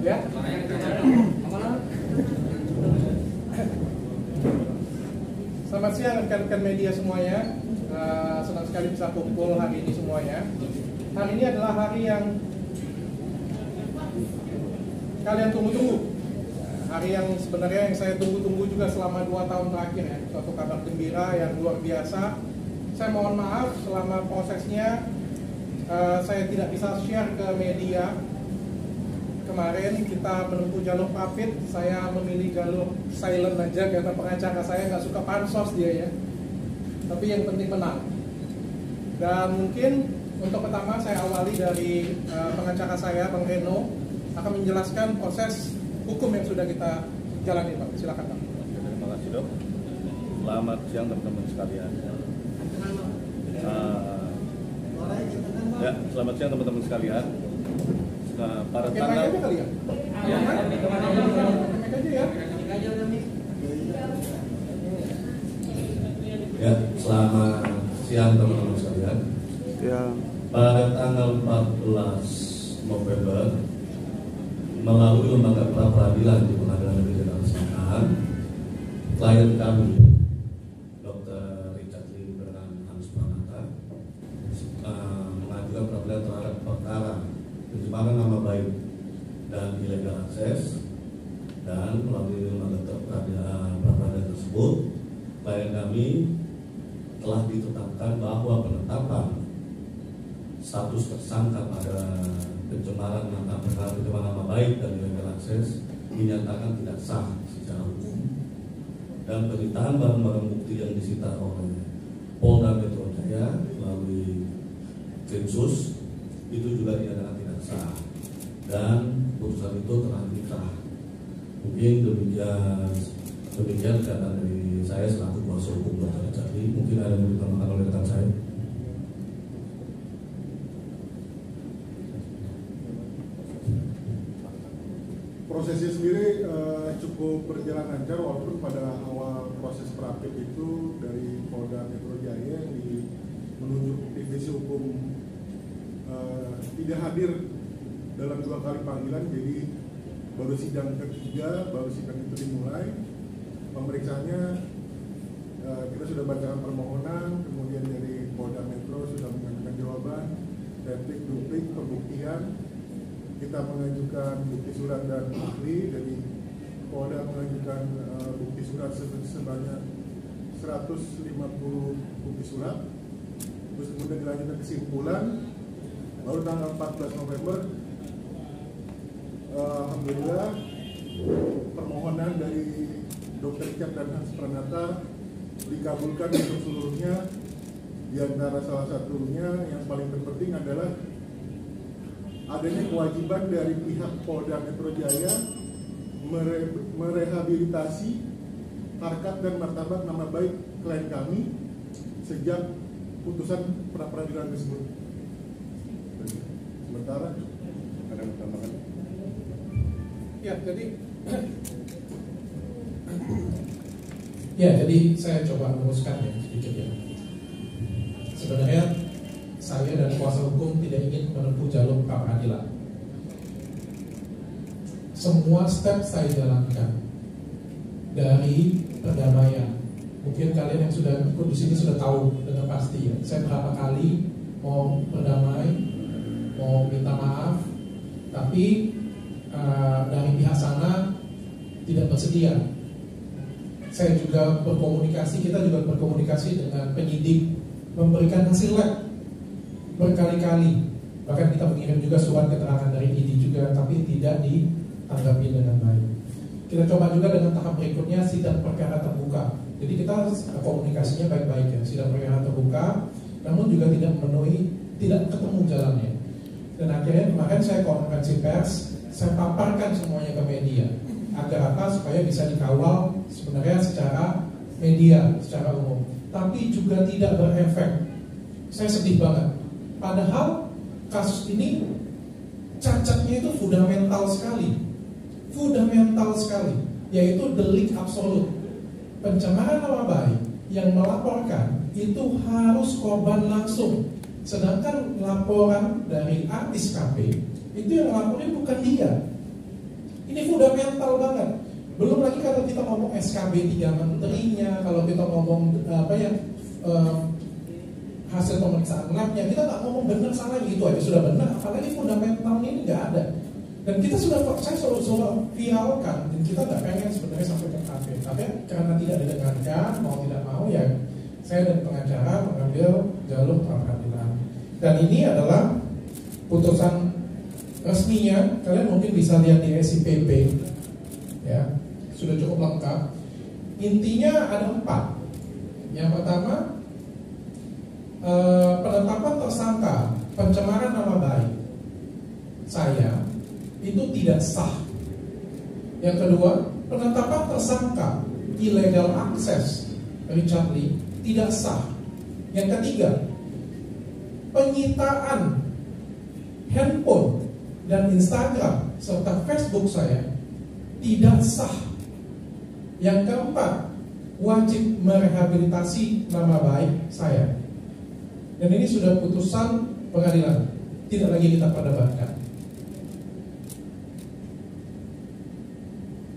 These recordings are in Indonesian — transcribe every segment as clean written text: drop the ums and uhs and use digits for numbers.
Ya. Selamat siang rekan-rekan media semuanya. Senang sekali bisa kumpul hari ini semuanya. Hari ini adalah hari yang kalian tunggu-tunggu. Hari yang sebenarnya yang saya tunggu-tunggu juga selama 2 tahun terakhir ya. Suatu kabar gembira yang luar biasa. Saya mohon maaf selama prosesnya saya tidak bisa share ke media. Kemarin kita menempuh jalur papit, saya memilih jalur silent aja karena pengacara saya nggak suka pansos dia ya. Tapi yang penting menang. Dan mungkin untuk pertama saya awali dari pengacara saya, Bang Reno, akan menjelaskan proses hukum yang sudah kita jalani, Pak. Silakan, Pak. Terima kasih, Dok. Selamat siang teman-teman sekalian. Selamat siang teman-teman sekalian. Pada tanggal kali ya? Ya. Ya, selamat siang teman-teman sekalian. Ya. Pada tanggal 14 November melalui lembaga pra-peradilan di Pengadilan Negeri Jakarta Selatan, klien kami Dr. Richard Lim dengan Hans Pranata mengajukan pra-peradilan terhadap perkara pencemaran nama baik dan ilegal akses, dan melalui lembaga pra-peradilan tersebut klien kami telah ditetapkan bahwa penetapan status tersangka pada pencemaran nama baik dan ilegal akses dinyatakan tidak sah secara hukum, dan penyitaan barang-barang bukti yang disita oleh Polda Metro Jaya melalui Krimsus itu juga dinyatakan tidak sah, dan putusan itu telah dikrah. Mungkin demikian data dari saya selaku kuasa hukum Dr. Richard Lim. Mungkin ada yang ditambahkan oleh rekan saya. Prosesnya sendiri cukup berjalan lancar, walaupun pada awal proses praktik itu dari Polda Metro Jaya yang menunjuk divisi hukum tidak hadir dalam 2 kali panggilan, jadi baru sidang ketiga, baru sidang itu dimulai. Pemeriksaannya kita sudah bacakan permohonan, kemudian dari Polda Metro sudah mengajukan jawaban, replik, duplik, pembuktian. Kita mengajukan bukti surat dan ahli, dari Polda mengajukan bukti surat sebanyak 150 bukti surat. Terus kemudian dilanjutkan kesimpulan. Baru tanggal 14 November, alhamdulillah permohonan dari Dr. Richard dan Hans Pranata dikabulkan untuk seluruhnya. Di antara salah satunya yang paling terpenting adalah adanya kewajiban dari pihak Polda Metro Jaya merehabilitasi harkat dan martabat nama baik klien kami sejak putusan pra-peradilan tersebut. Sementara ada yang tambahkan? Jadi saya coba meluruskan ya sedikit ya. Sebenarnya saya dan kuasa hukum tidak ingin menempuh jalur pra-peradilan. Semua step saya jalankan dari perdamaian. Mungkin kalian yang sudah ikut di sini sudah tahu dengan pasti ya. Saya berapa kali mau berdamai, mau minta maaf, tapi dari pihak sana tidak bersedia. Saya juga kita juga berkomunikasi dengan penyidik, memberikan hasil lab berkali-kali. Bahkan kita mengirim juga surat keterangan dari ID juga, tapi tidak ditanggapi dengan baik. Kita coba juga dengan tahap berikutnya sidang perkara terbuka. Jadi kita komunikasinya baik-baik ya, sidang perkara terbuka, namun juga tidak ketemu jalannya. Dan akhirnya kemarin saya konferensi pers, saya paparkan semuanya ke media. Agar apa? Supaya bisa dikawal sebenarnya secara media, secara umum. Tapi juga tidak berefek. Saya sedih banget. Padahal kasus ini cacatnya itu fundamental sekali. Yaitu delik absolut. Pencemaran nama baik yang melaporkan itu harus korban langsung. Sedangkan laporan dari artis KP itu yang laporin bukan dia. Ini fundamental banget. Belum lagi kalau kita ngomong SKB 3 menterinya, kalau kita ngomong hasil pemeriksaan labnya, kita nggak ngomong benar salah gitu aja sudah benar. Apalagi fundamentalnya ini nggak ada. Dan kita saya selalu viralkan, dan kita nggak pengen sebenarnya sampai ke KP. Tapi karena tidak didengarkan, mau tidak mau ya, saya dan pengacara mengambil jalur pra peradilan. Dan ini adalah putusan resminya. Kalian mungkin bisa lihat di SIPP, ya, sudah cukup lengkap. Intinya ada 4. Yang pertama, penetapan tersangka pencemaran nama baik saya itu tidak sah. Yang kedua, penetapan tersangka illegal access Richard Lee tidak sah. Yang ketiga, penyitaan handphone dan Instagram serta Facebook saya tidak sah. Yang keempat, wajib merehabilitasi nama baik saya. Dan ini sudah putusan pengadilan, tidak lagi kita perdebatkan.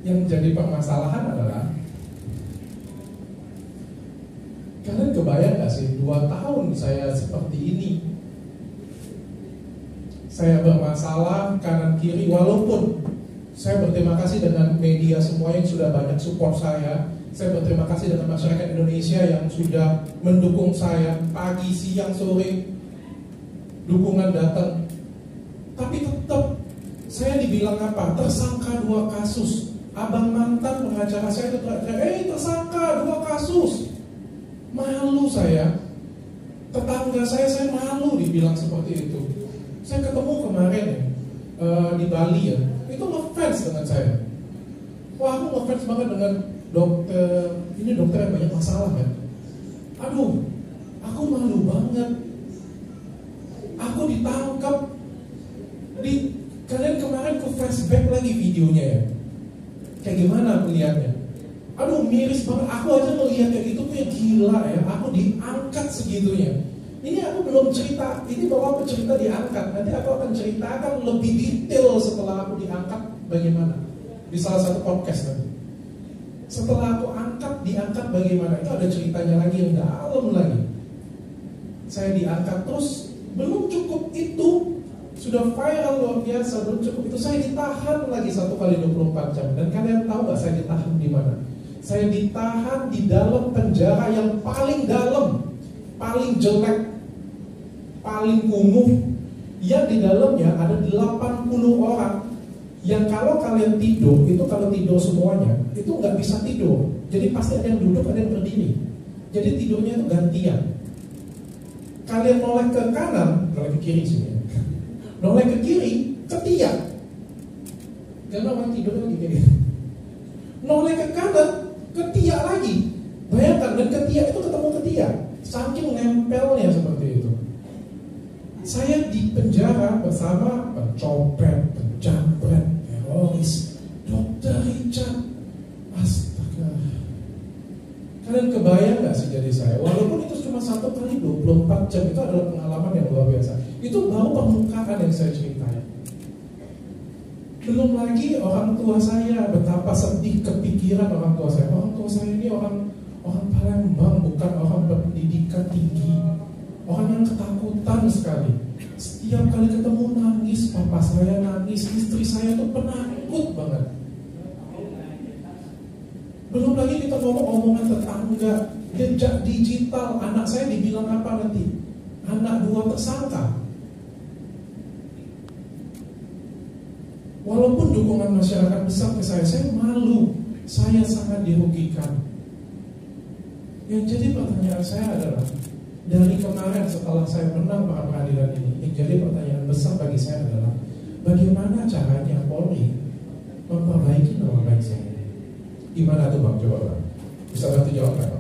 Yang jadi permasalahan adalah, kalian kebayang gak sih 2 tahun saya seperti ini, saya bermasalah kanan kiri, walaupun saya berterima kasih dengan media semua yang sudah banyak support saya. Saya berterima kasih dengan masyarakat Indonesia yang sudah mendukung saya pagi, siang, sore, dukungan datang. Tapi tetap saya dibilang apa? Tersangka 2 kasus. Abang mantan pengacara saya itu tersangka 2 kasus. Malu saya. Tetangga saya malu dibilang seperti itu. Saya ketemu kemarin di Bali ya, itu ngefans dengan saya. Wah, aku ngefans banget dengan dokter, ini dokter yang banyak masalah kan. Aduh, aku malu banget. Aku ditangkap. Kalian kemarin ke flashback lagi videonya ya. Kayak gimana aku lihatnya? Aduh, miris banget. Aku aja ngelihat kayak gitu kayak gila ya. Aku diangkat segitunya. Ini aku belum cerita. Ini baru aku cerita diangkat. Nanti aku akan ceritakan lebih detail setelah aku diangkat bagaimana di salah satu podcast nanti. Setelah aku diangkat bagaimana, itu ada ceritanya lagi yang dalam lagi. Saya diangkat terus, belum cukup itu, sudah viral luar biasa, belum cukup itu, saya ditahan lagi 1 kali 24 jam. Dan kalian tahu gak saya ditahan di mana? Saya ditahan di dalam penjara yang paling dalam, paling jelek, paling kumuh, yang di dalamnya ada 80 orang. Yang kalau kalian tidur, itu kalau tidur semuanya, itu nggak bisa tidur. Jadi pasti ada yang duduk, ada yang berdiri. Jadi tidurnya itu gantian. Kalian noleh ke kanan, noleh ke kiri sini. Noleh ke kiri, ketiak. Karena orang tidur lagi kayak gitu. Noleh ke kanan, ketiak lagi. Bayangkan, dan ketiak itu ketemu ketiak. Saking nempelnya seperti itu. Saya di penjara bersama pencopet, penjambret, teroris, Dr. Richard. Astaga. Kalian kebayang gak sih jadi saya? Walaupun itu cuma 1 kali 24 jam, itu adalah pengalaman yang luar biasa. Itu baru permukaan yang saya ceritain. Belum lagi orang tua saya, betapa sedih kepikiran orang tua saya. Orang tua saya ini orang Palembang, bukan orang berpendidikan tinggi. Orang yang ketakutan sekali. Setiap kali ketemu nangis, papa saya nangis, istri saya tuh penakut banget. Belum lagi kita ngomong omongan tetangga, jejak digital. Anak saya dibilang apa nanti? Anak 2 tersangka. Walaupun dukungan masyarakat besar ke saya malu. Saya sangat dirugikan. Yang jadi pertanyaan saya adalah, dari kemarin setelah saya menang pra peradilan ini, yang jadi pertanyaan besar bagi saya adalah, bagaimana caranya Polri memperbaiki nama baik saya? Gimana tuh Bang? Coba Bang, bisa bantu jawab nggak?